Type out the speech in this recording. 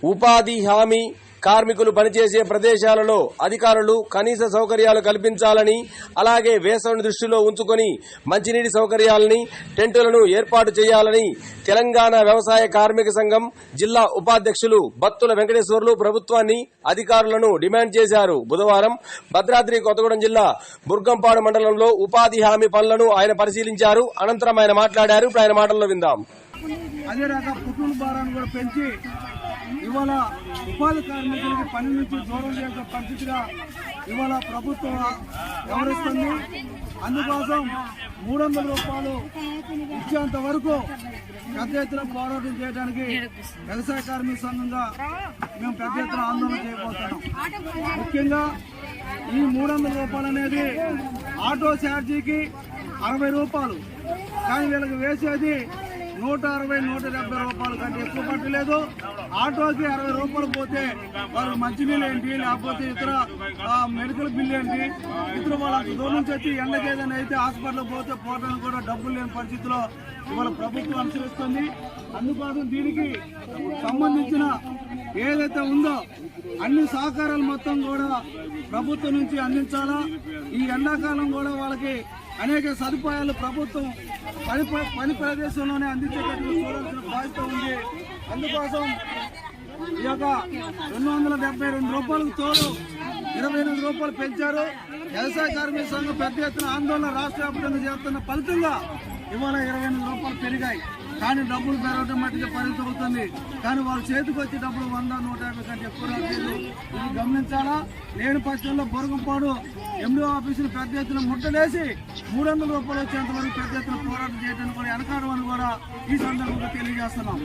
ఉపాధి హామీ కార్మికులు పనిచేసే ప్రదేశాలలో అధికారులు కనీస సౌకర్యాలు కల్పించాలని, అలాగే వేసవిని దృష్టిలో ఉంచుకొని మంచినీటి సౌకర్యాలని, టెంటులను ఏర్పాటు చేయాలని తెలంగాణ వ్యవసాయ కార్మిక సంఘం జిల్లా ఉపాధ్యక్షులు బత్తుల వెంకటేశ్వర్లు ప్రభుత్వాన్ని, అధికారులను డిమాండ్ చేశారు. బుధవారం భద్రాద్రి కొత్తగూడెం జిల్లా బుర్గంపాడు మండలంలో ఉపాధి హామీ పనులను ఆయన పరిశీలించారు. అనంతరం ఆయన మాట్లాడారు. ఇప్పుడు ఆయన మాటల్లో విందాం. అదే రకంగా పుట్టుల భారాన్ని కూడా పెంచి ఇవాళ ఉపాధి కార్మికులకి పని నుంచి దూరం చేసే పరిస్థితిగా ఇవాళ ప్రభుత్వం వ్యవహరిస్తుంది. అందుకోసం 300 రూపాయలు ఇచ్చేంత వరకు పెద్ద ఎత్తున పోరాటం చేయడానికి వ్యవసాయ కార్మిక సంఘంగా మేము పెద్ద ఎత్తున ఆందోళన చేయబోతున్నాం. ముఖ్యంగా ఈ 300 రూపాయలు అనేది ఆటో ఛార్జీకి 60 రూపాయలు, కానీ వీళ్ళకి వేసేది 160-170 రూపాయల కంటే ఎక్కువ పట్టలేదు. ఆటోకి 60 రూపాయలు పోతే వాళ్ళు మంచినీళ్ళు ఏంటి, లేకపోతే ఇతర మెడికల్ బిల్లు ఏంటి, ఇతర వాళ్ళకి దూరం నుంచి వచ్చి ఎండకేదైనా అయితే హాస్పిటల్ పోతే పోవడానికి కూడా డబ్బులు లేని పరిస్థితిలో ఇవాళ ప్రభుత్వం అనుసరిస్తుంది. అందుకోసం దీనికి సంబంధించిన ఏదైతే ఉందో అన్ని సహకారాలు మొత్తం కూడా ప్రభుత్వం నుంచి అందించాలా. ఈ ఎండాకాలం కూడా వాళ్ళకి అనేక సదుపాయాలు ప్రభుత్వం పని ప్రదేశంలోనే అందించేటట్టు చూడాల్సిన బాధ్యత ఉంది. అందుకోసం ఈ యొక్క 272 రూపాయలకు తోడు 28 రూపాయలు పెంచారు. వ్యవసాయ కార్మిక సంఘం పెద్ద ఎత్తున ఆందోళన రాష్ట్ర వ్యాప్తంగా చేస్తున్న ఫలితంగా ఇవాళ 28 రూపాయలు పెరిగాయి. కానీ డబ్బులు పెరగడం మట్టిగా పరిమితం అవుతుంది. కానీ వాళ్ళ చేతికి వచ్చే డబ్బులు 100-150 కంటే ఎక్కువ రాలేదు. ఇది గమనించాలా. లేని పక్షంలో బుర్గంపాడు ఎండో ఆఫీసులు పెద్ద ఎత్తున ముట్టలేసి 300 రూపాయలు వచ్చేంత వరకు పెద్ద ఎత్తున పోరాటం చేయడానికి కూడా వెనకాడమని కూడా ఈ సందర్భంగా తెలియజేస్తున్నాం.